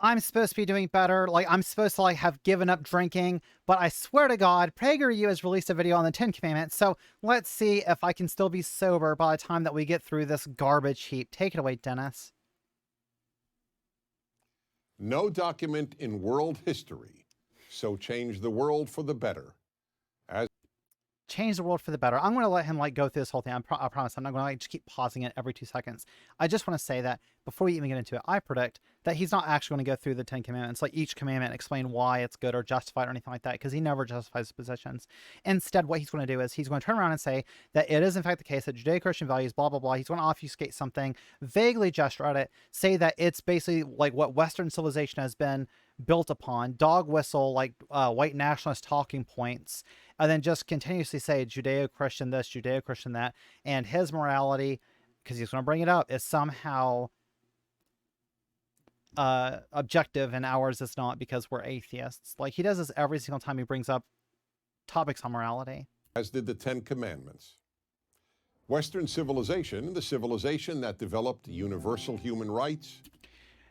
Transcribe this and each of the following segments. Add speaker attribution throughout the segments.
Speaker 1: I'm supposed to be doing better. Like, I'm supposed to like have given up drinking, but I swear to God, PragerU has released a video on the 10 Commandments. So let's see if I can still be sober by the time that we get through this garbage heap. Take it away, Dennis.
Speaker 2: No document in world history so changed the world for the better as
Speaker 1: Change the world for the better. I'm going to let him like go through this whole thing. I promise. I'm not going to like just keep pausing it every 2 seconds. I just want to say that before we even get into it, I predict that he's not actually going to go through the 10 commandments, like each commandment, explain why it's good or justify it or anything like that, because he never justifies his positions. Instead, what he's going to do is he's going to turn around and say that it is in fact the case that Judeo-Christian values, blah, blah, blah. He's going to obfuscate something, vaguely gesture at it, say that it's basically like what Western civilization has been built upon, dog whistle, like white nationalist talking points, and then just continuously say Judeo-Christian this, Judeo-Christian that, and his morality, because he's going to bring it up, is somehow objective and ours is not because we're atheists. Like, he does this every single time he brings up topics on morality.
Speaker 2: as did the 10 Commandments. Western civilization, the civilization that developed universal human rights.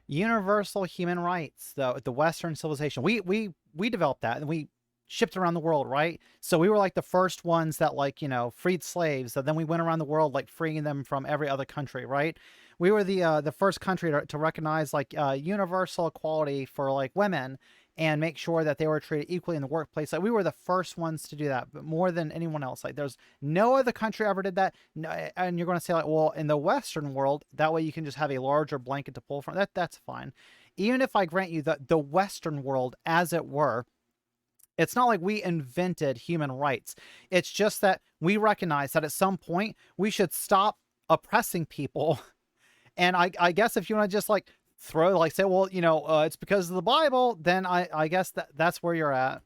Speaker 1: Universal human rights, the Western civilization. We developed that and we shipped around the world, right? So we were like the first ones that like, you know, freed slaves. So then we went around the world like freeing them from every other country, right? We were the first country to recognize like universal equality for like women and make sure that they were treated equally in the workplace. Like, we were the first ones to do that, but more than anyone else. Like, there's no other country ever did that. No, and you're going to say like, well, in the Western world, that way you can just have a larger blanket to pull from. That's fine. Even if I grant you the Western world, as it were, it's not like we invented human rights. It's just that we recognize that at some point we should stop oppressing people. And I guess if you want to just like throw, like say, well, you know, it's because of the Bible, then I guess that's where you're at.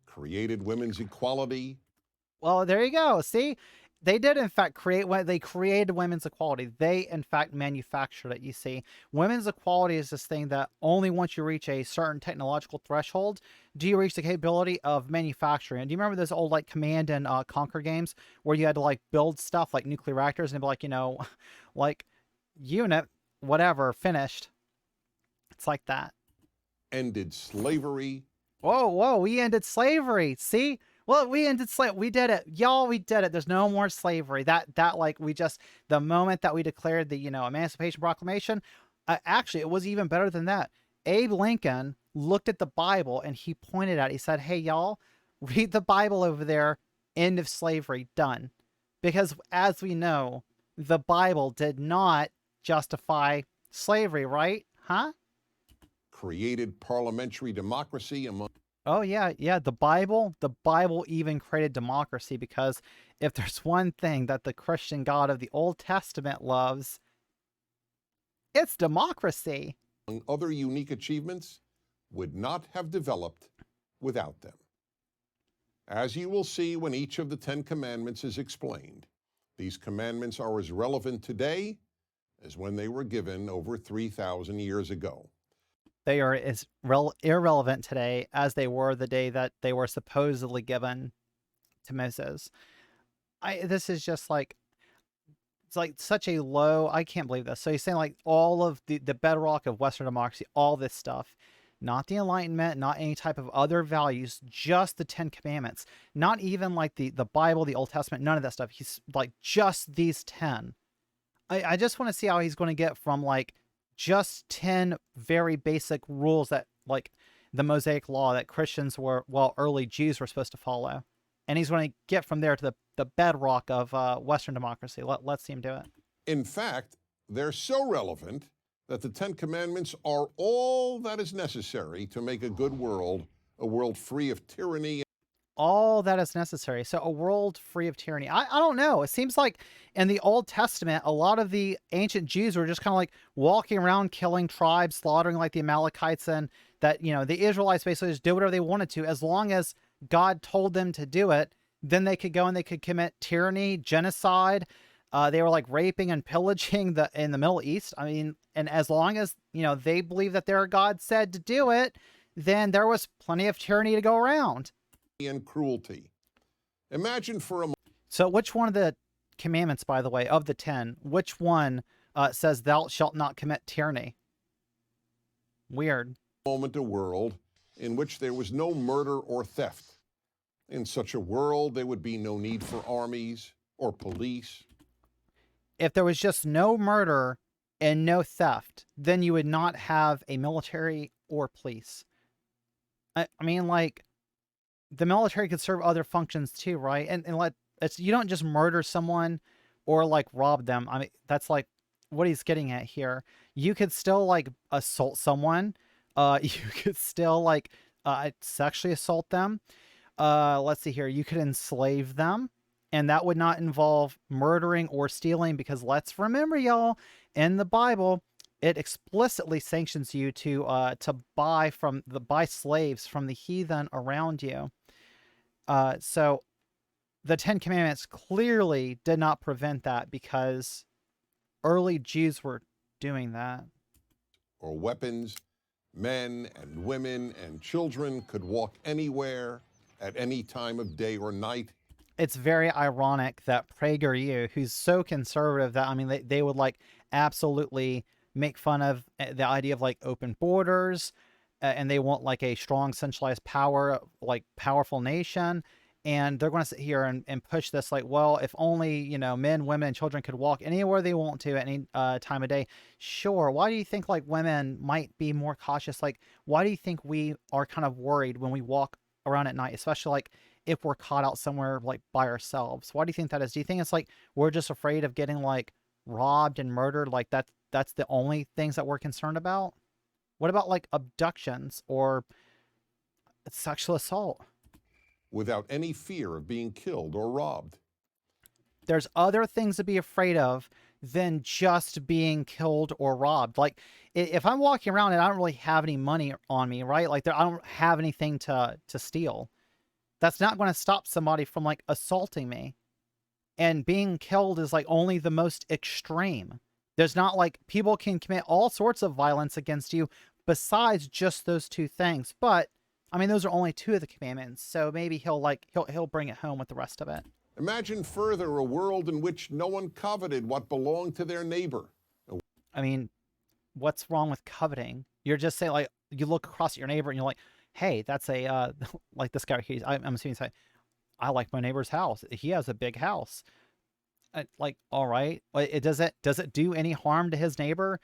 Speaker 2: Created women's equality.
Speaker 1: Well, there you go. See, they did in fact they created women's equality. They in fact manufactured it. You see, women's equality is this thing that only once you reach a certain technological threshold do you reach the capability of manufacturing. And do you remember those old like Command and Conquer games where you had to like build stuff like nuclear reactors and be like, you know, like unit whatever finished. It's like that.
Speaker 2: Ended slavery.
Speaker 1: Whoa, we ended slavery. See? Well, we ended slavery. We did it. Y'all, we did it. There's no more slavery. That like we just, the moment that we declared the, you know, Emancipation Proclamation, actually, it was even better than that. Abe Lincoln looked at the Bible and he pointed at it. He said, hey, y'all, read the Bible over there. End of slavery. Done. Because as we know, the Bible did not justify slavery, right? Huh?
Speaker 2: Created parliamentary democracy among.
Speaker 1: Oh yeah, the Bible even created democracy, because if there's one thing that the Christian God of the Old Testament loves, it's democracy.
Speaker 2: Among other unique achievements, would not have developed without them. As you will see when each of the 10 Commandments is explained, these commandments are as relevant today as when they were given over 3,000 years ago.
Speaker 1: They are as irrelevant today as they were the day that they were supposedly given to Moses. This is just like, it's like such a low, I can't believe this. So he's saying like all of the bedrock of Western democracy, all this stuff, not the Enlightenment, not any type of other values, just the 10 Commandments, not even like the Bible, the Old Testament, none of that stuff. He's like just these 10. I just want to see how he's going to get from like just 10 very basic rules that like the Mosaic Law that Christians were, well, early Jews were supposed to follow. And he's going to get from there to the bedrock of Western democracy. Let's see him do it.
Speaker 2: In fact, they're so relevant that the 10 Commandments are all that is necessary to make a good world, a world free of tyranny.
Speaker 1: All that is necessary. So a world free of tyranny. I don't know. It seems like in the Old Testament, a lot of the ancient Jews were just kind of like walking around, killing tribes, slaughtering like the Amalekites, and that, you know, the Israelites basically just do whatever they wanted to. As long as God told them to do it, then they could go and they could commit tyranny, genocide. They were like raping and pillaging in the Middle East. I mean, and as long as, you know, they believe that their God said to do it, then there was plenty of tyranny to go around.
Speaker 2: And cruelty. Imagine for a moment.
Speaker 1: So which one of the commandments, by the way, of the 10, which one says thou shalt not commit tyranny? Weird.
Speaker 2: moment a world in which there was no murder or theft. In such a world, there would be no need for armies or police.
Speaker 1: If there was just no murder and no theft, then you would not have a military or police. I mean, like, the military could serve other functions too, right? And you don't just murder someone or like rob them. I mean, that's like what he's getting at here. You could still like assault someone. You could still like sexually assault them. Let's see here. You could enslave them, and that would not involve murdering or stealing, because let's remember, y'all, in the Bible, it explicitly sanctions you to buy slaves from the heathen around you. So the Ten Commandments clearly did not prevent that, because early Jews were doing that.
Speaker 2: Or weapons, men and women and children could walk anywhere at any time of day or night.
Speaker 1: It's very ironic that Prager, who's so conservative that, I mean, they would like absolutely make fun of the idea of like open borders, and they want like a strong centralized power, like powerful nation. And they're going to sit here and push this like, well, if only, you know, men, women, and children could walk anywhere they want to at any time of day. Sure. Why do you think like women might be more cautious? Like, why do you think we are kind of worried when we walk around at night, especially like if we're caught out somewhere like by ourselves? Why do you think that is? Do you think it's like we're just afraid of getting like robbed and murdered? Like that's the only things that we're concerned about? What about like abductions or sexual assault?
Speaker 2: Without any fear of being killed or robbed.
Speaker 1: There's other things to be afraid of than just being killed or robbed. Like if I'm walking around and I don't really have any money on me, right? Like I don't have anything to steal. That's not going to stop somebody from like assaulting me. And being killed is like only the most extreme. There's not like people can commit all sorts of violence against you besides just those two things. But I mean, those are only two of the commandments, so maybe he'll bring it home with the rest of it.
Speaker 2: Imagine further a world in which no one coveted what belonged to their neighbor.
Speaker 1: I mean, what's wrong with coveting? You're just saying, like, you look across at your neighbor and you're like, hey, that's a like this guy here. I'm assuming he's like, I like my neighbor's house. He has a big house. Like, all right, does it do any harm to his neighbor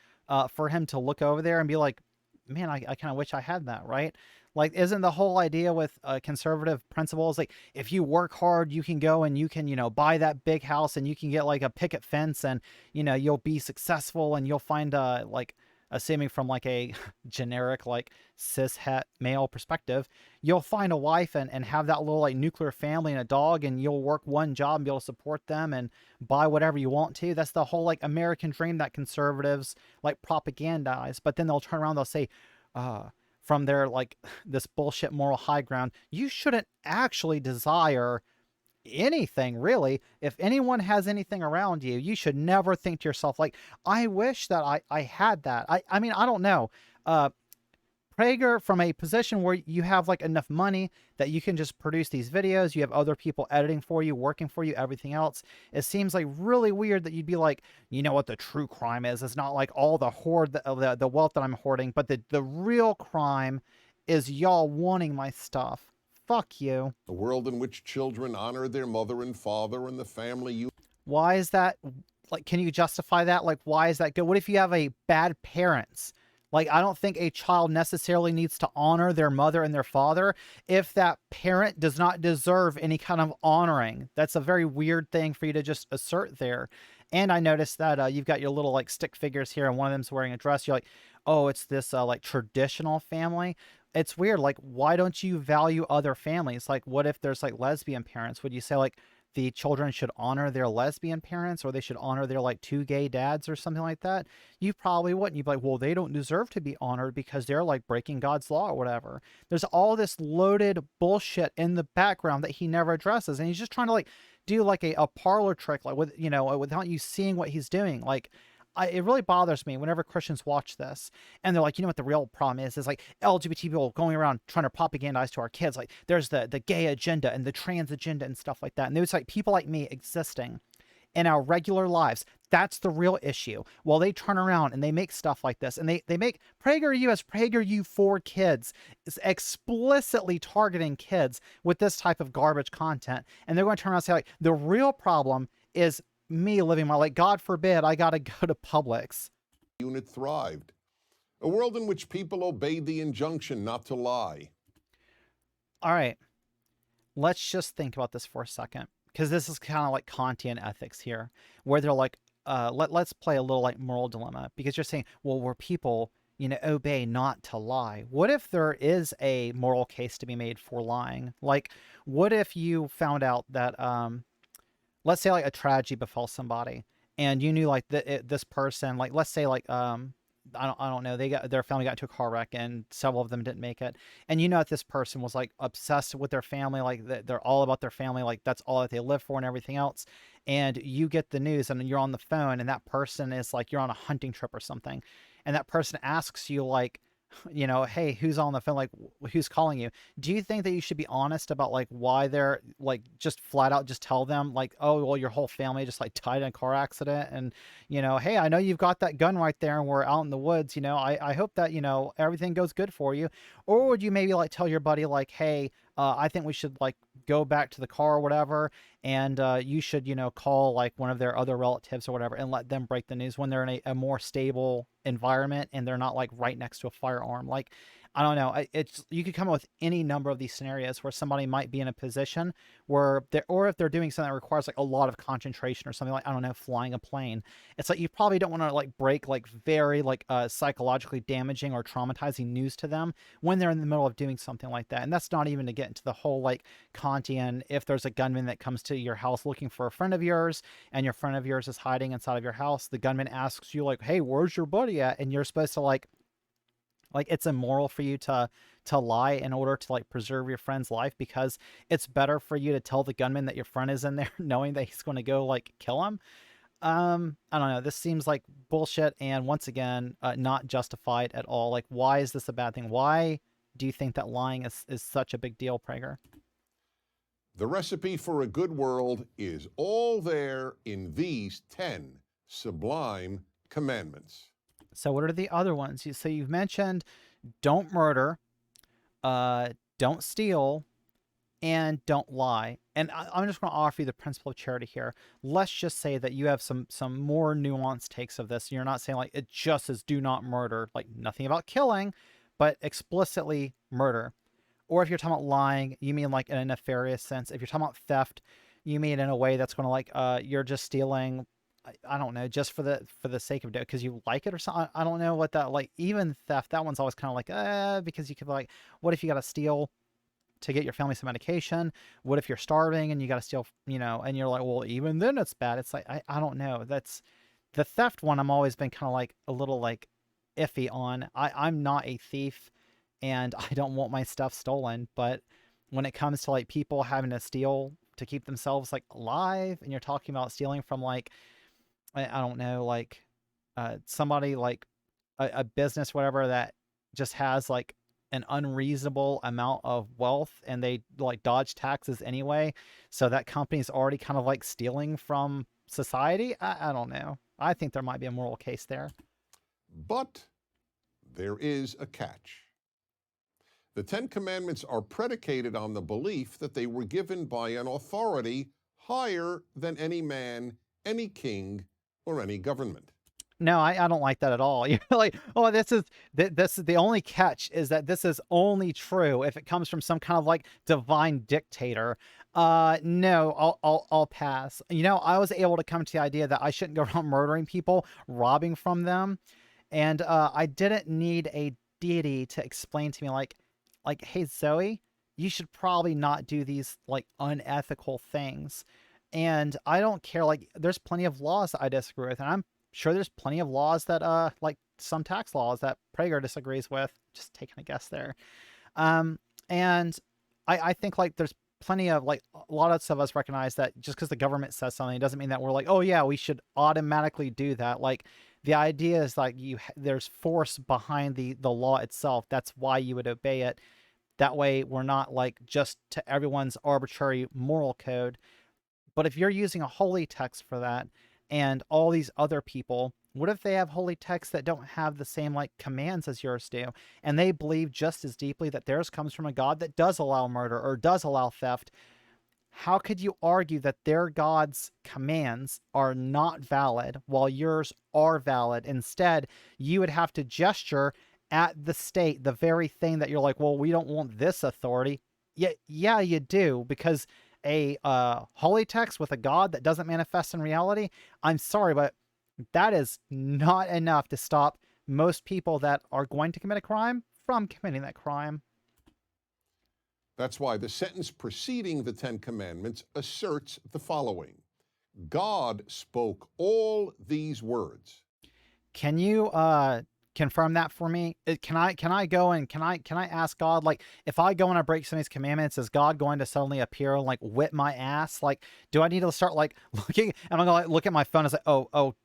Speaker 1: for him to look over there and be like, man, I kind of wish I had that, right? Like, isn't the whole idea with conservative principles, like, if you work hard, you can go and you can, you know, buy that big house and you can get like a picket fence and, you know, you'll be successful and you'll find like, assuming from like a generic, like cis het male perspective, you'll find a wife and have that little like nuclear family and a dog, and you'll work one job and be able to support them and buy whatever you want to. That's the whole like American dream that conservatives like propagandize. But then they'll turn around, they'll say, from their like this bullshit moral high ground, you shouldn't actually desire anything, really. If anyone has anything around you, you should never think to yourself like, I wish that I had that. I mean, I don't know. Prager, from a position where you have like enough money that you can just produce these videos, you have other people editing for you, working for you, everything else, it seems like really weird that you'd be like, you know what the true crime is? It's not like all the hoard, the wealth that I'm hoarding, but the real crime is y'all wanting my stuff. Fuck you.
Speaker 2: A world in which children honor their mother and father and the family you...
Speaker 1: Why is that? Like, can you justify that? Like, why is that good? What if you have a bad parents? Like, I don't think a child necessarily needs to honor their mother and their father if that parent does not deserve any kind of honoring. That's a very weird thing for you to just assert there. And I noticed that you've got your little like stick figures here, and one of them's wearing a dress. You're like, oh, it's this like traditional family. It's weird. Like, why don't you value other families? Like, what if there's like lesbian parents? Would you say like the children should honor their lesbian parents, or they should honor their like two gay dads or something like that? You probably wouldn't. You'd be like, well, they don't deserve to be honored because they're like breaking God's law or whatever. There's all this loaded bullshit in the background that he never addresses. And he's just trying to like do like a parlor trick, like with, you know, without you seeing what he's doing. Like, it really bothers me whenever Christians watch this and they're like, you know what the real problem is like LGBT people going around trying to propagandize to our kids. Like, there's the gay agenda and the trans agenda and stuff like that. And there's like people like me existing in our regular lives. That's the real issue. Well, they turn around and they make stuff like this, and they make PragerU as PragerU for kids, is explicitly targeting kids with this type of garbage content. And they're going to turn around and say, like, the real problem is me living my, like, God forbid I got to go to Publix.
Speaker 2: Unit thrived. A world in which people obeyed the injunction not to lie.
Speaker 1: All right, let's just think about this for a second, because this is kind of like Kantian ethics here, where they're like, let's play a little like moral dilemma, because you're saying, well, where people, obey not to lie. What if there is a moral case to be made for lying? Like, what if you found out that, let's say like a tragedy befell somebody, and you knew like this person, like let's say like I don't know, their family got into a car wreck and several of them didn't make it, and that this person was like obsessed with their family, like they're all about their family, like that's all that they live for and everything else. And you get the news and you're on the phone, and that person is like, you're on a hunting trip or something, and that person asks you like, hey, who's on the phone, like who's calling you? Do you think that you should be honest about like why they're like, just flat out just tell them like, oh well, your whole family just like died in a car accident, and hey, I know you've got that gun right there and we're out in the woods, I hope that everything goes good for you? Or would you maybe like tell your buddy like, hey, I think we should like go back to the car or whatever, and you should call like one of their other relatives or whatever, and let them break the news when they're in a more stable environment and they're not like right next to a firearm? Like, I don't know. It's, you could come up with any number of these scenarios where somebody might be in a position where they're, or if they're doing something that requires like a lot of concentration or something, like, I don't know, flying a plane. It's like, you probably don't want to like break like very like psychologically damaging or traumatizing news to them when they're in the middle of doing something like that. And that's not even to get into the whole like Kantian, if there's a gunman that comes to your house looking for a friend of yours, and your friend of yours is hiding inside of your house, the gunman asks you like, hey, where's your buddy at? And you're supposed to like it's immoral for you to lie in order to like preserve your friend's life, because it's better for you to tell the gunman that your friend is in there knowing that he's going to go like kill him. I don't know, this seems like bullshit, and once again, not justified at all. Like, why is this a bad thing? Why do you think that lying is such a big deal, Prager?
Speaker 2: The recipe for a good world is all there in these 10 sublime commandments.
Speaker 1: So what are the other ones? So you've mentioned don't murder, don't steal, and don't lie. And I'm just going to offer you the principle of charity here. Let's just say that you have some more nuanced takes of this. You're not saying like it just says do not murder, like nothing about killing, but explicitly murder. Or if you're talking about lying, you mean like in a nefarious sense. If you're talking about theft, you mean in a way that's going to like you're just stealing, I don't know, just for the sake of it, because you like it or something. I don't know what that, like, even theft, that one's always kind of like, because you could like, what if you got to steal to get your family some medication? What if you're starving and you got to steal, and you're like, well, even then it's bad. It's like, I don't know. That's the theft one. I'm always been kind of like a little like iffy on. I'm not a thief and I don't want my stuff stolen. But when it comes to like people having to steal to keep themselves like alive, and you're talking about stealing from like, I don't know, like somebody like a business, whatever, that just has like an unreasonable amount of wealth and they like dodge taxes anyway. So that company's already kind of like stealing from society. I don't know. I think there might be a moral case there.
Speaker 2: But there is a catch. The 10 Commandments are predicated on the belief that they were given by an authority higher than any man, any king, or any government.
Speaker 1: No, I don't like that at all. You're like, oh, this is the only catch is that this is only true if it comes from some kind of like divine dictator. No, I'll pass. I was able to come to the idea that I shouldn't go around murdering people, robbing from them, and I didn't need a deity to explain to me like, hey, Zoe, you should probably not do these like unethical things. And I don't care, like there's plenty of laws that I disagree with, and I'm sure there's plenty of laws that like some tax laws that Prager disagrees with. Just taking a guess there. And I think like there's plenty of like a lot of us recognize that just because the government says something doesn't mean that we're like, oh yeah, we should automatically do that. Like the idea is like there's force behind the law itself. That's why you would obey it. That way we're not like just to everyone's arbitrary moral code. But if you're using a holy text for that, and all these other people, what if they have holy texts that don't have the same like commands as yours do, and they believe just as deeply that theirs comes from a God that does allow murder or does allow theft? How could you argue that their God's commands are not valid while yours are valid? Instead, you would have to gesture at the state, the very thing that you're like, well, we don't want this authority. Yeah, you do, because a holy text with a God that doesn't manifest in reality, I'm sorry, but that is not enough to stop most people that are going to commit a crime from committing that crime.
Speaker 2: That's why the sentence preceding the Ten Commandments asserts the following: God spoke all these words.
Speaker 1: Can you confirm that for me? Can I go and can I ask God, like, if I go and I break some of these commandments, is God going to suddenly appear and like whip my ass? Like, do I need to start like looking, and I'm gonna like look at my phone and say, oh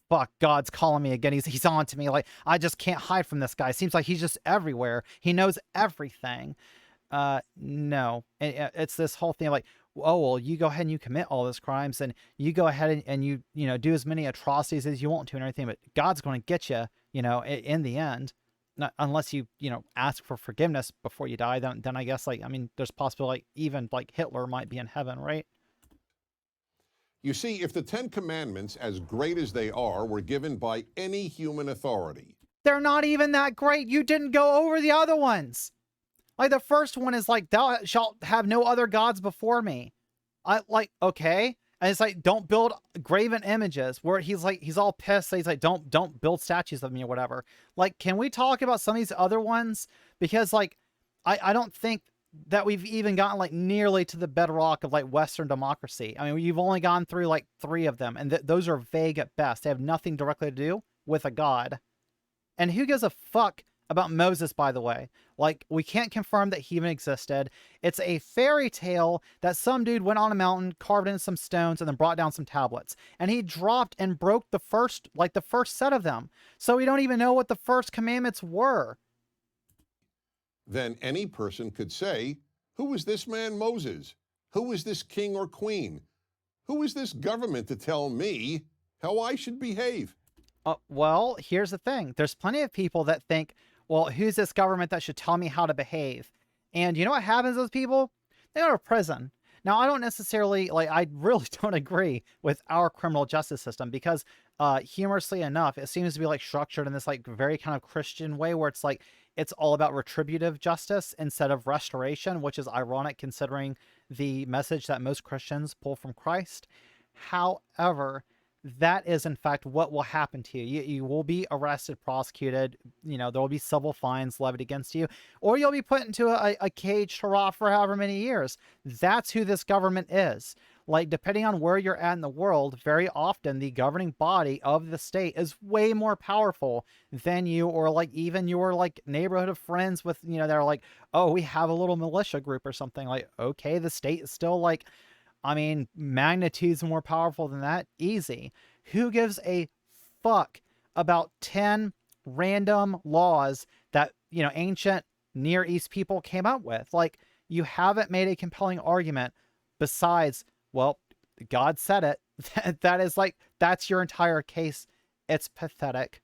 Speaker 1: fuck, God's calling me again. He's on to me. Like, I just can't hide from this guy. Seems like he's just everywhere. He knows everything. No. It's this whole thing like, oh, well, you go ahead and you commit all those crimes, and you go ahead and you know, do as many atrocities as you want to and everything, but God's going to get you, you know, in the end. Not unless you know, ask for forgiveness before you die, then I guess, like, I mean, there's possibility like even like Hitler might be in heaven, right?
Speaker 2: You see, if the Ten Commandments, as great as they are, were given by any human authority,
Speaker 1: They're not even that great. You didn't go over the other ones. Like, the first one is like, thou shalt have no other gods before me. I like, okay. And it's like, don't build graven images, where he's like, he's all pissed. He's like, don't build statues of me or whatever. Like, can we talk about some of these other ones? Because like, I don't think that we've even gotten like nearly to the bedrock of like Western democracy. I mean, you've only gone through like 3 of them, and those are vague at best. They have nothing directly to do with a god. And who gives a fuck about Moses, by the way? Like, we can't confirm that he even existed. It's a fairy tale that some dude went on a mountain, carved in some stones, and then brought down some tablets. And he dropped and broke the first set of them. So we don't even know what the first commandments were.
Speaker 2: then any person could say, who is this man Moses? Who is this king or queen? Who is this government to tell me how I should behave?
Speaker 1: Well, here's the thing. There's plenty of people that think, well, who's this government that should tell me how to behave? And you know what happens to those people? They go to prison. Now, I don't necessarily, like, I really don't agree with our criminal justice system, because humorously enough, it seems to be like structured in this like very kind of Christian way, where it's like, it's all about retributive justice instead of restoration, which is ironic considering the message that most Christians pull from Christ. However, that is in fact what will happen to you. You will be arrested, prosecuted, you know, there will be civil fines levied against you, or you'll be put into a cage to rot for however many years. That's who this government is. Like, depending on where you're at in the world, very often the governing body of the state is way more powerful than you, or like even your like neighborhood of friends with, you know, they're like, oh, we have a little militia group or something. Like, okay, the state is still like, I mean, magnitudes more powerful than that. Easy. Who gives a fuck about 10 random laws that, you know, ancient Near East people came up with? Like, you haven't made a compelling argument besides, well, God said it. That is like, that's your entire case. It's pathetic.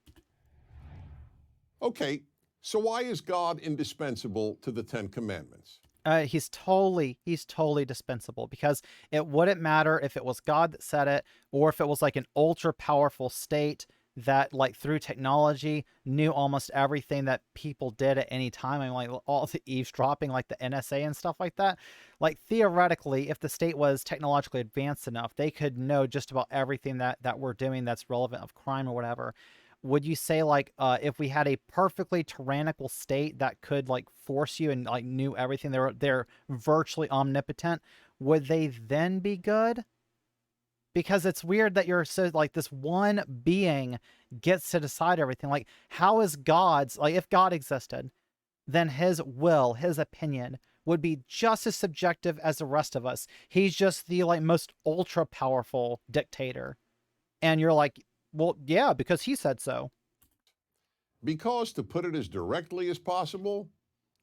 Speaker 2: Okay, so why is God indispensable to the Ten Commandments?
Speaker 1: He's totally dispensable, because it wouldn't matter if it was God that said it, or if it was like an ultra powerful state that like through technology knew almost everything that people did at any time. I mean, like all the eavesdropping, like the NSA and stuff like that. Like, theoretically, if the state was technologically advanced enough, they could know just about everything that we're doing that's relevant of crime or whatever. Would you say like, if we had a perfectly tyrannical state that could like force you and like knew everything, they're virtually omnipotent, would they then be good? Because it's weird that you're so like, this one being gets to decide everything. Like, how is God's, like, if God existed, then his will, his opinion would be just as subjective as the rest of us. He's just the like most ultra powerful dictator. And you're like, well, yeah, because he said so.
Speaker 2: Because, to put it as directly as possible,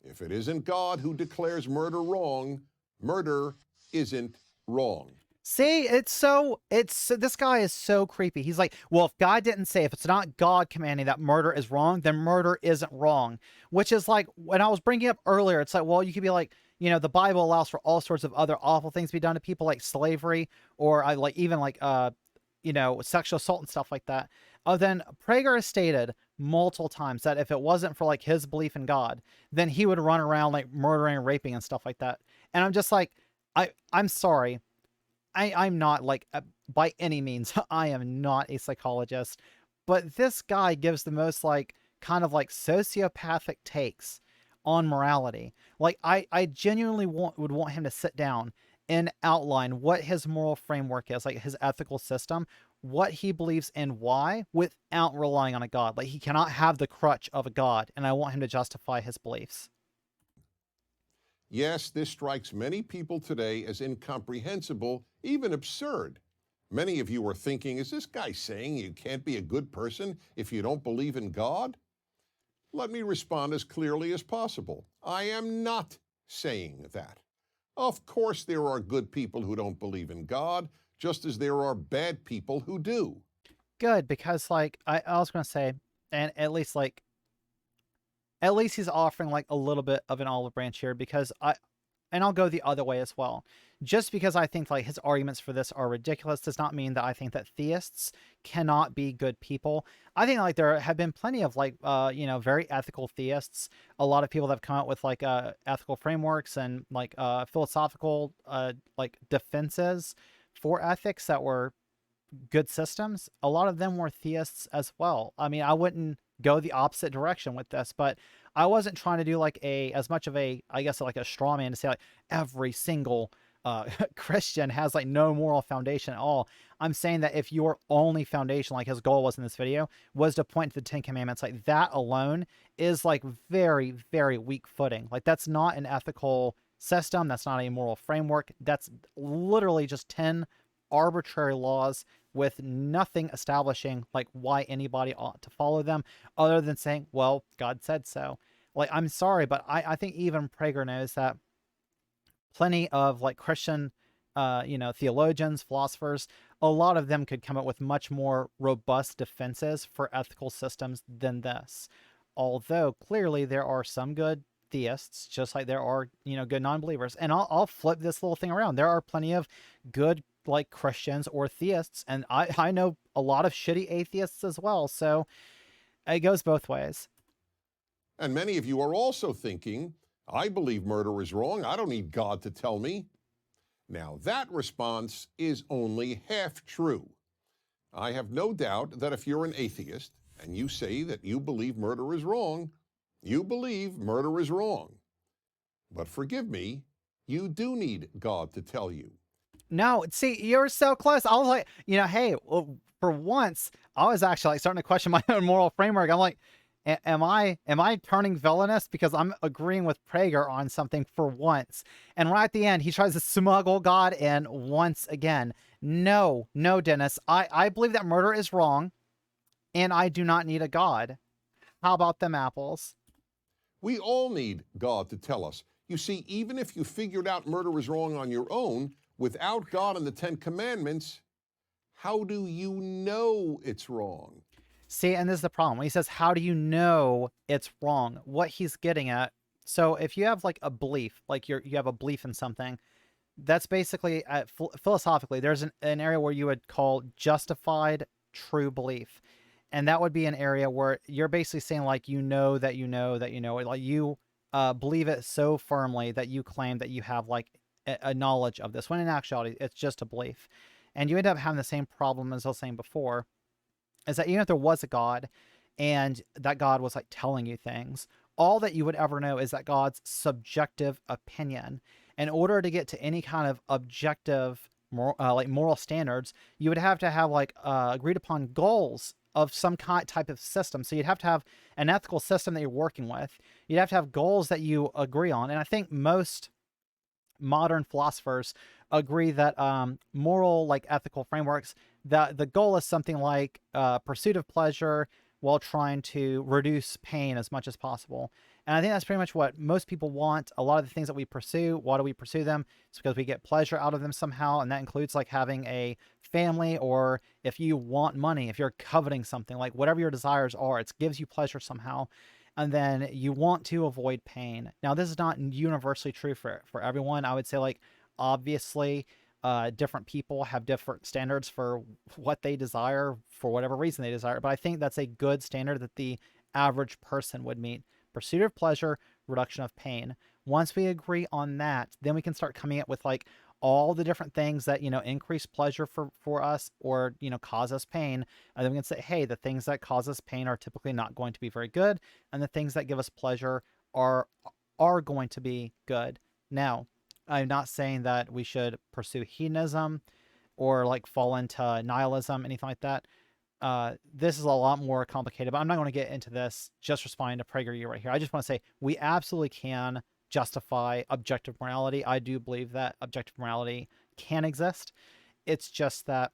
Speaker 2: if it isn't God who declares murder wrong, murder isn't wrong.
Speaker 1: See, this guy is so creepy. He's like, well, if God didn't say, if it's not God commanding that murder is wrong, then murder isn't wrong. Which is like, when I was bringing up earlier, it's like, well, you could be like, the Bible allows for all sorts of other awful things to be done to people, like slavery, or like even like sexual assault and stuff like that. Then Prager has stated multiple times that if it wasn't for like his belief in God, then he would run around like murdering and raping and stuff like that. And I'm just like, I'm sorry. I'm not like, by any means, I am not a psychologist, but this guy gives the most like kind of like sociopathic takes on morality. Like I genuinely would want him to sit down and outline what his moral framework is, like his ethical system, what he believes and why, without relying on a god. Like he cannot have the crutch of a god, and I want him to justify his beliefs.
Speaker 2: Yes, this strikes many people today as incomprehensible, even absurd. Many of you are thinking, is this guy saying you can't be a good person if you don't believe in God? Let me respond as clearly as possible. I am not saying that. Of course, there are good people who don't believe in God, just as there are bad people who do.
Speaker 1: Good, because like I was gonna say, and at least he's offering like a little bit of an olive branch here, because I'll go the other way as well. Just because I think like his arguments for this are ridiculous does not mean that I think that theists cannot be good people. I think like there have been plenty of like very ethical theists. A lot of people that have come out with like ethical frameworks and like philosophical like defenses for ethics that were good systems. A lot of them were theists as well. I mean, I wouldn't go the opposite direction with this, but I wasn't trying to do like as much of a, I guess, like a straw man to say like every single Christian has like no moral foundation at all. I'm saying that if your only foundation, like his goal was in this video, was to point to the Ten Commandments, like that alone is like very, very weak footing. Like that's not an ethical system. That's not a moral framework. That's literally just 10 arbitrary laws with nothing establishing like why anybody ought to follow them, other than saying, well, God said so. Like, I'm sorry, but I think even Prager knows that plenty of like Christian theologians, philosophers, a lot of them could come up with much more robust defenses for ethical systems than this. Although clearly there are some good theists, just like there are, good non-believers. And I'll flip this little thing around. There are plenty of good like Christians or theists, and I know a lot of shitty atheists as well. So it goes both ways.
Speaker 2: And many of you are also thinking, I believe murder is wrong. I don't need God to tell me. Now, that response is only half true. I have no doubt that if you're an atheist and you say that you believe murder is wrong, you believe murder is wrong. But forgive me, you do need God to tell you.
Speaker 1: No, see, you're so close. I was like, hey, well, for once, I was actually like starting to question my own moral framework. I'm like, am I turning villainous because I'm agreeing with Prager on something for once? And right at the end, he tries to smuggle God in once again. No, Dennis. I believe that murder is wrong, and I do not need a God. How about them apples?
Speaker 2: We all need God to tell us. You see, even if you figured out murder is wrong on your own, without God and the Ten Commandments, how do you know it's wrong?
Speaker 1: See, and this is the problem. When he says, how do you know it's wrong? What he's getting at. So if you have like a belief, like you have a belief in something, that's basically, philosophically, there's an area where you would call justified true belief. And that would be an area where you're basically saying like, that like you believe it so firmly that you claim that you have like a knowledge of this, when in actuality, it's just a belief. And you end up having the same problem as I was saying before, is that even if there was a God and that God was like telling you things, all that you would ever know is that God's subjective opinion. In order to get to any kind of objective moral standards, you would have to have like agreed upon goals of some type of system. So you'd have to have an ethical system that you're working with. You'd have to have goals that you agree on. And I think most modern philosophers agree that moral, like ethical frameworks, that the goal is something like pursuit of pleasure while trying to reduce pain as much as possible. And I think that's pretty much what most people want. A lot of the things that we pursue, why do we pursue them? It's because we get pleasure out of them somehow. And that includes like having a family, or if you want money, if you're coveting something, like whatever your desires are, it gives you pleasure somehow. And then you want to avoid pain. Now, this is not universally true for everyone. I would say, like, obviously, different people have different standards for what they desire for whatever reason they desire. But I think that's a good standard that the average person would meet. Pursuit of pleasure, reduction of pain. Once we agree on that, then we can start coming up with like all the different things that, increase pleasure for us, or, cause us pain. And then we can say, hey, the things that cause us pain are typically not going to be very good. And the things that give us pleasure are going to be good. Now, I'm not saying that we should pursue hedonism or like fall into nihilism, anything like that. This is a lot more complicated, but I'm not going to get into this just responding to PragerU right here. I just want to say we absolutely can justify objective morality. I do believe that objective morality can exist. It's just that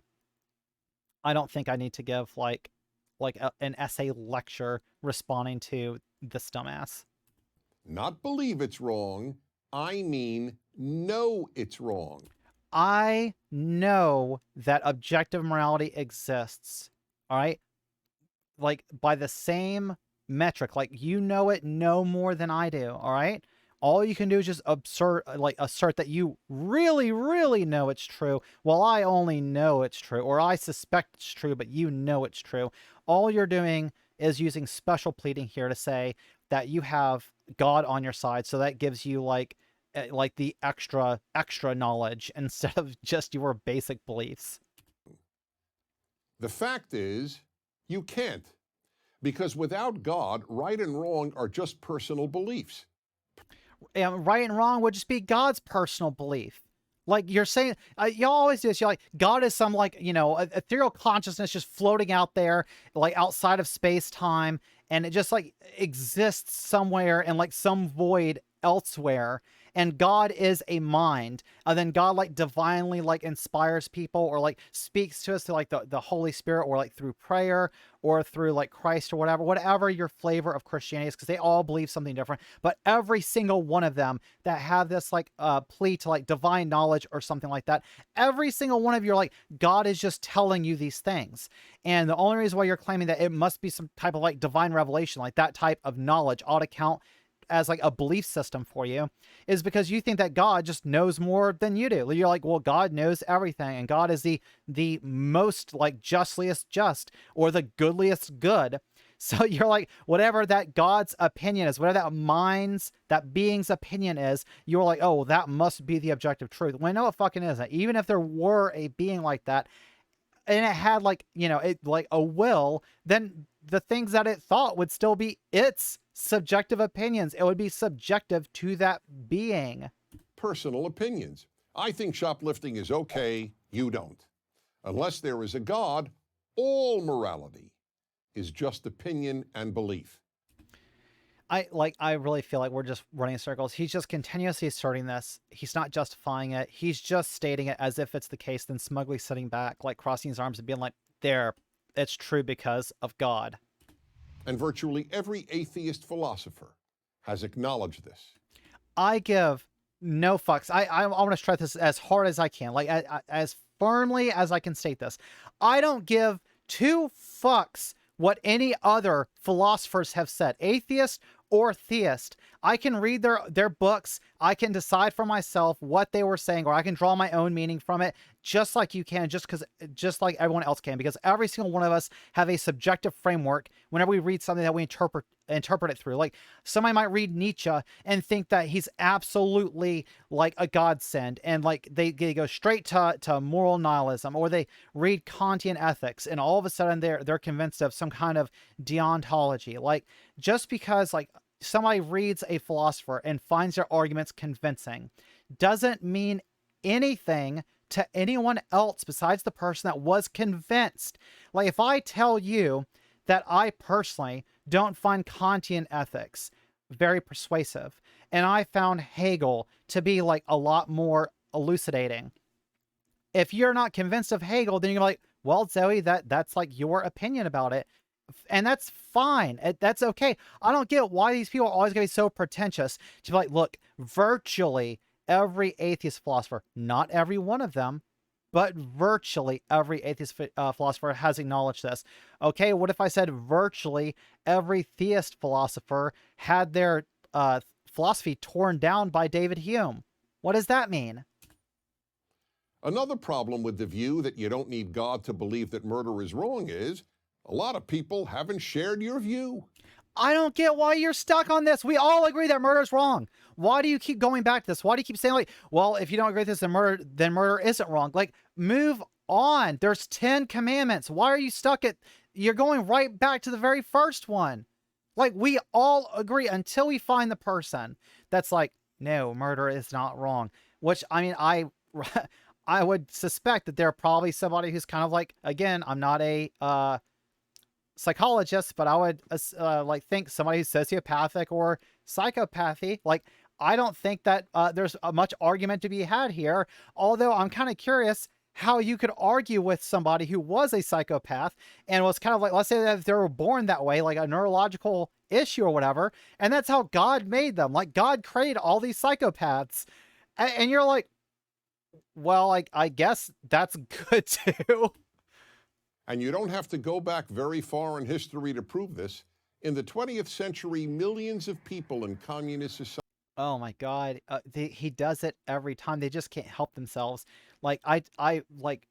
Speaker 1: I don't think I need to give an essay lecture responding to this dumbass.
Speaker 2: Not believe it's wrong. I mean, know it's wrong.
Speaker 1: I know that objective morality exists. All right. Like by the same metric, like you know it no more than I do. All right. All you can do is just assert that you really, really know it's true. Well, I only know it's true, or I suspect it's true, but you know it's true. All you're doing is using special pleading here to say that you have God on your side. So that gives you like the extra knowledge instead of just your basic beliefs.
Speaker 2: The fact is, you can't. Because without God, right and wrong are just personal beliefs.
Speaker 1: And right and wrong would just be God's personal belief. Like you're saying, you always do this. You're like, God is some ethereal consciousness just floating out there, like outside of space time. And it just like exists somewhere in like some void elsewhere. And God is a mind. And then God like divinely like inspires people, or like speaks to us through like the Holy Spirit, or like through prayer, or through like Christ, or whatever your flavor of Christianity is, because they all believe something different. But every single one of them that have this like plea to like divine knowledge or something like that, every single one of you are like, God is just telling you these things. And the only reason why you're claiming that it must be some type of like divine revelation, like that type of knowledge ought to count as like a belief system for you, is because you think that God just knows more than you do. You're like, well, God knows everything, and God is the most like justliest just, or the goodliest good. So you're like, whatever that God's opinion is, whatever that being's opinion is, you're like, oh, well, that must be the objective truth. Well, no, it fucking isn't. Even if there were a being like that, and it had like, it like a will, then the things that it thought would still be its subjective opinions. It would be subjective to that being.
Speaker 2: Personal opinions. I think shoplifting is okay, you don't. Unless there is a God, all morality is just opinion and belief.
Speaker 1: I really feel like we're just running in circles. He's just continuously asserting this. He's not justifying it. He's just stating it as if it's the case, then smugly sitting back, like crossing his arms and being like, there, it's true because of God.
Speaker 2: And virtually every atheist philosopher has acknowledged this.
Speaker 1: I give no fucks. I want to stress this as hard as I can, like as firmly as I can state this. I don't give two fucks what any other philosophers have said, atheist or theist. I can read their books. I can decide for myself what they were saying, or I can draw my own meaning from it, just like you can, just like everyone else can, because every single one of us have a subjective framework whenever we read something that we interpret it through. Like somebody might read Nietzsche and think that he's absolutely like a godsend, and like they go straight to moral nihilism, or they read Kantian ethics and all of a sudden they're convinced of some kind of deontology. Like just because like somebody reads a philosopher and finds their arguments convincing doesn't mean anything to anyone else besides the person that was convinced. Like if I tell you that I personally don't find Kantian ethics very persuasive, and I found Hegel to be like a lot more elucidating, if you're not convinced of Hegel, then you're like, well, Zoe, that's like your opinion about it. And that's fine. That's okay. I don't get why these people are always going to be so pretentious to be like, look, virtually every atheist philosopher, not every one of them, but virtually every atheist philosopher has acknowledged this. Okay, what if I said virtually every theist philosopher had their philosophy torn down by David Hume? What does that mean?
Speaker 2: Another problem with the view that you don't need God to believe that murder is wrong is a lot of people haven't shared your view.
Speaker 1: I don't get why you're stuck on this. We all agree that murder is wrong. Why do you keep going back to this? Why do you keep saying like, well, if you don't agree with this, then murder isn't wrong? Like, move on. There's 10 commandments. Why are you stuck at, you're going right back to the very first one. Like, we all agree until we find the person that's like, no, murder is not wrong. Which, I mean, I would suspect that they're probably somebody who's kind of like, again, I'm not a psychologist, but I would like think somebody who's sociopathic or psychopathy. Like, I don't think that there's much argument to be had here. Although I'm kind of curious how you could argue with somebody who was a psychopath and was kind of like, let's say that they were born that way, like a neurological issue or whatever, and that's how God made them. Like, God created all these psychopaths, and you're like, well, like, I guess that's good too.
Speaker 2: And you don't have to go back very far in history to prove this. In the 20th century, millions of people in communist society.
Speaker 1: Oh my God. He does it every time. They just can't help themselves. Like, like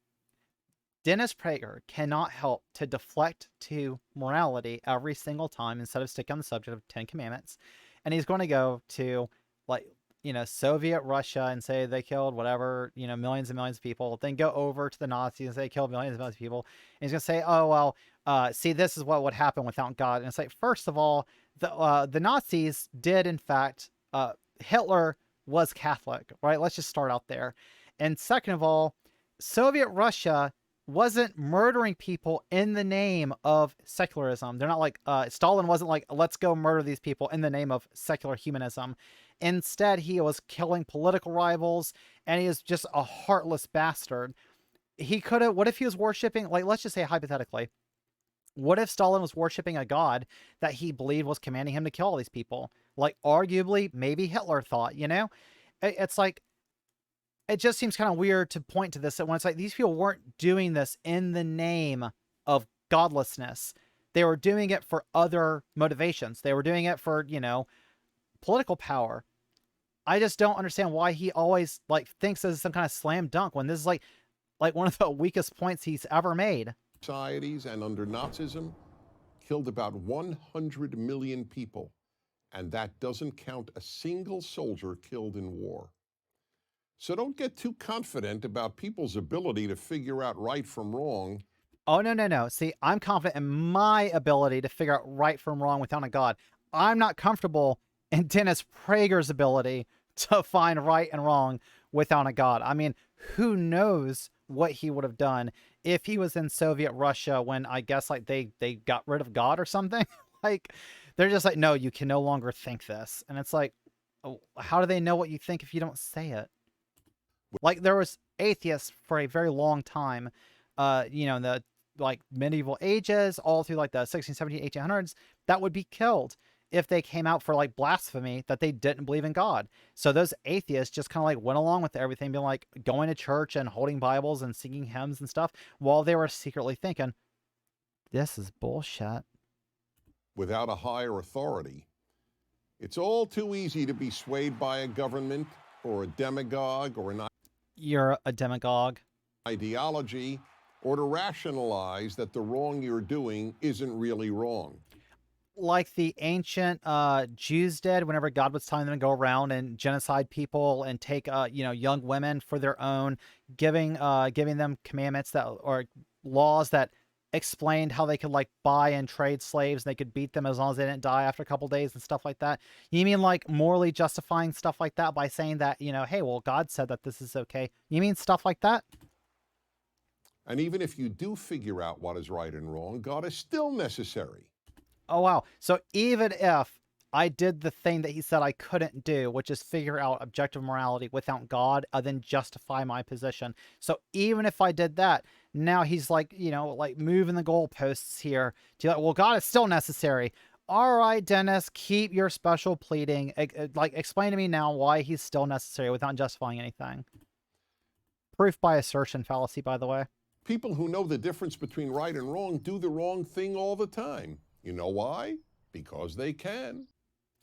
Speaker 1: Dennis Prager cannot help to deflect to morality every single time instead of sticking on the subject of 10 commandments. And he's going to go to, like, Soviet Russia and say they killed whatever, millions and millions of people, then go over to the Nazis and say they killed millions and millions of people. And he's going to say, oh, well, see, this is what would happen without God. And it's like, first of all, the Nazis did, in fact, Hitler was Catholic, right? Let's just start out there. And second of all, Soviet Russia wasn't murdering people in the name of secularism. They're not like, Stalin wasn't like, let's go murder these people in the name of secular humanism. Instead, he was killing political rivals, and he is just a heartless bastard. He could have, what if he was worshiping, like, let's just say hypothetically, what if Stalin was worshiping a god that he believed was commanding him to kill all these people? Like, arguably, maybe Hitler thought, It's like, it just seems kind of weird to point to this, that when it's like, these people weren't doing this in the name of godlessness. They were doing it for other motivations. They were doing it for, political power. I just don't understand why he always like thinks this is some kind of slam dunk when this is like one of the weakest points he's ever made.
Speaker 2: Societies and under Nazism killed about 100 million people, and that doesn't count a single soldier killed in war. So don't get too confident about people's ability to figure out right from wrong.
Speaker 1: Oh, no. See, I'm confident in my ability to figure out right from wrong without a God. I'm not comfortable in Dennis Prager's ability to find right and wrong without a God. I mean, who knows what he would have done if he was in Soviet Russia when I guess like they got rid of God or something. Like, they're just like, no, you can no longer think this. And it's like, oh, how do they know what you think if you don't say it? Like, there was atheists for a very long time, in the like medieval ages, all through like the 16, 17, 1800s, that would be killed if they came out for like blasphemy that they didn't believe in God. So those atheists just kind of like went along with everything, being like going to church and holding Bibles and singing hymns and stuff while they were secretly thinking, this is bullshit.
Speaker 2: Without a higher authority, it's all too easy to be swayed by a government or a demagogue or an
Speaker 1: You're a demagogue.
Speaker 2: Ideology, or to rationalize that the wrong you're doing isn't really wrong.
Speaker 1: Like the ancient Jews did whenever God was telling them to go around and genocide people and take young women for their own, giving them commandments that or laws that explained how they could like buy and trade slaves and they could beat them as long as they didn't die after a couple days and stuff like that. You mean like morally justifying stuff like that by saying that, hey, well, God said that this is okay. You mean stuff like that?
Speaker 2: And even if you do figure out what is right and wrong, God is still necessary.
Speaker 1: Oh, wow. So even if I did the thing that he said I couldn't do, which is figure out objective morality without God and then justify my position. So even if I did that, now he's like, like moving the goalposts here to like, well, God is still necessary. All right, Dennis, keep your special pleading. Like, explain to me now why he's still necessary without justifying anything. Proof by assertion fallacy, by the way.
Speaker 2: People who know the difference between right and wrong do the wrong thing all the time. You know why? Because they can.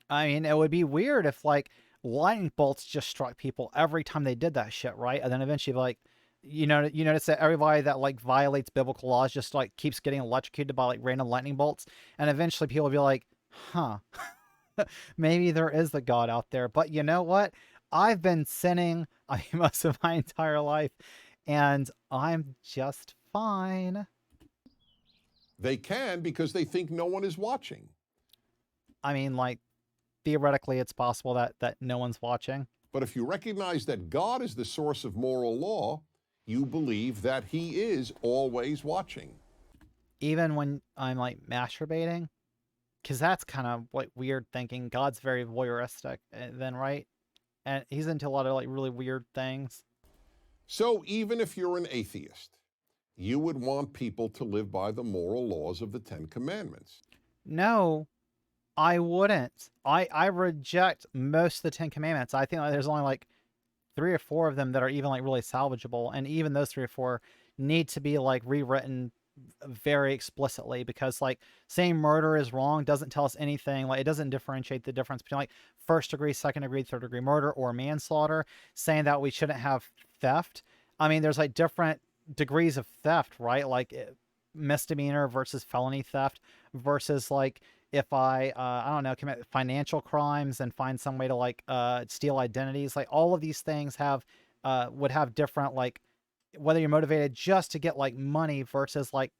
Speaker 1: I mean, it would be weird if like lightning bolts just struck people every time they did that shit, right? And then eventually, like, you notice that everybody that like violates biblical laws just like keeps getting electrocuted by like random lightning bolts, and eventually people will be like, "Huh, maybe there is a God out there." But you know what? I've been sinning most of my entire life, and I'm just fine.
Speaker 2: They can because they think no one is watching.
Speaker 1: I mean, like, theoretically, it's possible that no one's watching.
Speaker 2: But if you recognize that God is the source of moral law, you believe that he is always watching.
Speaker 1: Even when I'm like masturbating, because that's kind of like weird thinking. God's very voyeuristic, then, right? And he's into a lot of like really weird things.
Speaker 2: So even if you're an atheist, you would want people to live by the moral laws of the Ten Commandments.
Speaker 1: No, I wouldn't. I reject most of the Ten Commandments. I think like, there's only like 3 or 4 of them that are even like really salvageable, and even those 3 or 4 need to be like rewritten very explicitly, because like saying murder is wrong doesn't tell us anything. Like, it doesn't differentiate the difference between like first degree, second degree, third degree murder or manslaughter. Saying that we shouldn't have theft. I mean, there's like different degrees of theft, right? Like misdemeanor versus felony theft versus like if I don't know, commit financial crimes and find some way to like steal identities. Like, all of these things have would have different, like, whether you're motivated just to get like money versus like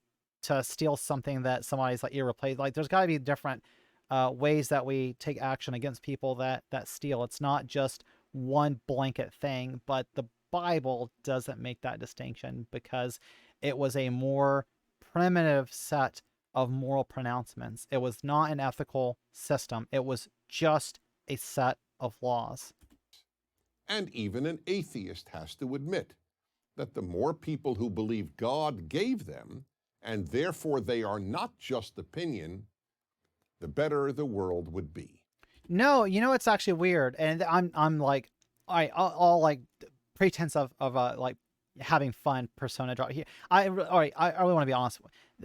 Speaker 1: to steal something that somebody's like irreplaceable. Like, there's got to be different ways that we take action against people that steal. It's not just one blanket thing. But the Bible doesn't make that distinction, because it was a more primitive set of moral pronouncements. It was not an ethical system. It was just a set of laws.
Speaker 2: And even an atheist has to admit that the more people who believe God gave them, and therefore they are not just opinion, the better the world would be.
Speaker 1: No, it's actually weird, and I'm like, all like pretense of like having fun persona draw here. All right, I really want to be honest.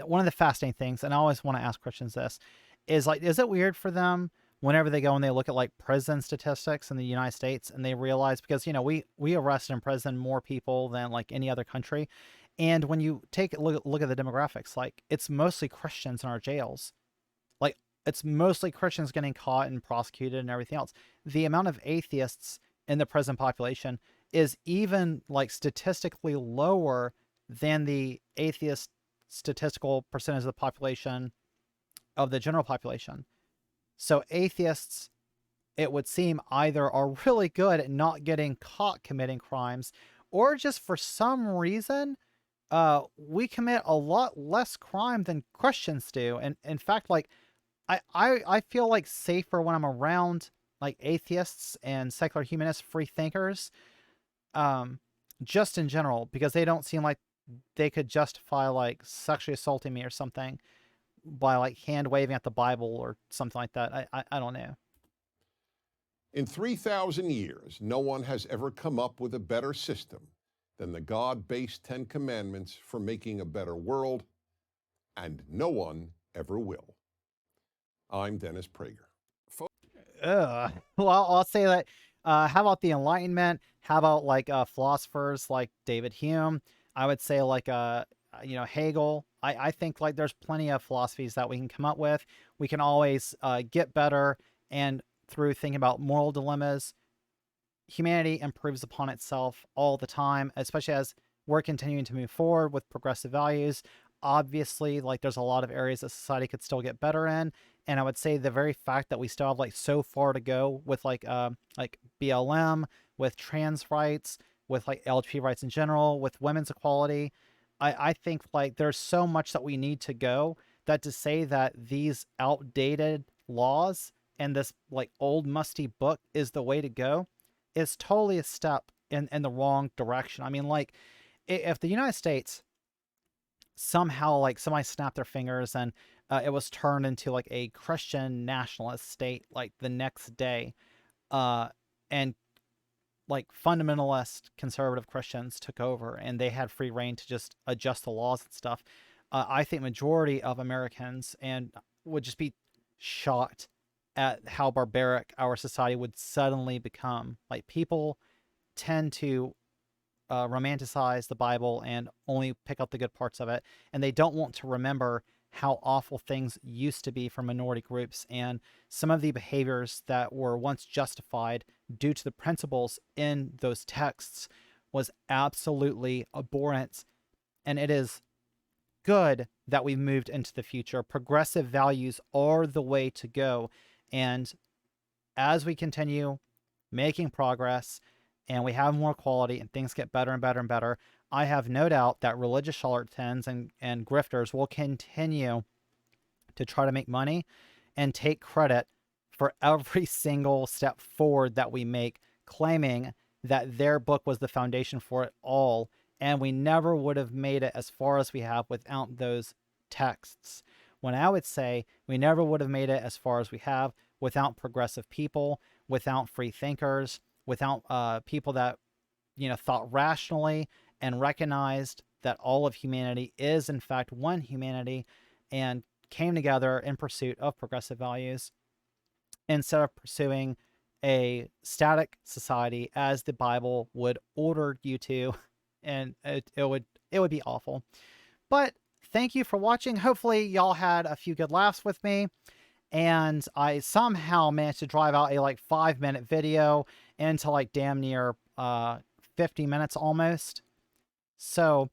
Speaker 1: One of the fascinating things, and I always want to ask Christians this, is like, is it weird for them whenever they go and they look at like prison statistics in the United States, and they realize, because we arrest and imprison more people than like any other country, and when you take a look at the demographics, like, it's mostly Christians in our jails. Like, it's mostly Christians getting caught and prosecuted and everything else. The amount of atheists in the prison population is even like statistically lower than the atheist statistical percentage of the population, of the general population. So atheists, it would seem, either are really good at not getting caught committing crimes, or just for some reason we commit a lot less crime than Christians do. And in fact, like, I feel like safer when I'm around like atheists and secular humanists, free thinkers, just in general, because they don't seem like they could justify like sexually assaulting me or something by like hand waving at the Bible or something like that. I don't know.
Speaker 2: In 3,000 years, no one has ever come up with a better system than the God-based Ten Commandments for making a better world, and no one ever will. I'm Dennis Prager.
Speaker 1: Well, I'll say that. How about the Enlightenment? How about like philosophers like David Hume? I would say like Hegel. I think like there's plenty of philosophies that we can come up with. We can always get better, and through thinking about moral dilemmas, humanity improves upon itself all the time, especially as we're continuing to move forward with progressive values. Obviously, like, there's a lot of areas that society could still get better in, and I would say the very fact that we still have like so far to go with like BLM, with trans rights, with like LGBT rights in general, with women's equality, I think like there's so much that we need to go, that to say that these outdated laws and this like old musty book is the way to go is totally a step in the wrong direction. I mean, like, if the United States somehow, like, somebody snapped their fingers and it was turned into like a Christian nationalist state like the next day, uh, and like fundamentalist conservative Christians took over and they had free reign to just adjust the laws and stuff, I think majority of Americans and would just be shocked at how barbaric our society would suddenly become. Like, people tend to romanticize the Bible and only pick up the good parts of it, and they don't want to remember how awful things used to be for minority groups and some of the behaviors that were once justified due to the principles in those texts was absolutely abhorrent. And it is good that we've moved into the future. Progressive values are the way to go. And as we continue making progress and we have more quality and things get better and better and better, I have no doubt that religious charlatans and grifters will continue to try to make money and take credit for every single step forward that we make, claiming that their book was the foundation for it all. And we never would have made it as far as we have without those texts. When I would say we never would have made it as far as we have without progressive people, without free thinkers, without people that, you know, thought rationally and recognized that all of humanity is in fact one humanity and came together in pursuit of progressive values instead of pursuing a static society as the Bible would order you to. And it would be awful. But thank you for watching. Hopefully y'all had a few good laughs with me, and I somehow managed to drive out a like 5-minute video into like damn near 50 minutes almost. So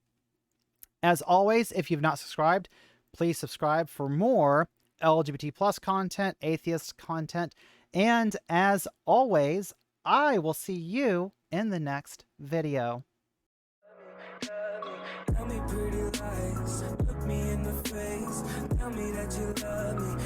Speaker 1: as always, if you've not subscribed, please subscribe for more LGBT plus content, atheist content, and as always, I will see you in the next video.
Speaker 3: Tell me pretty lies, look me in the face, tell me that you love me.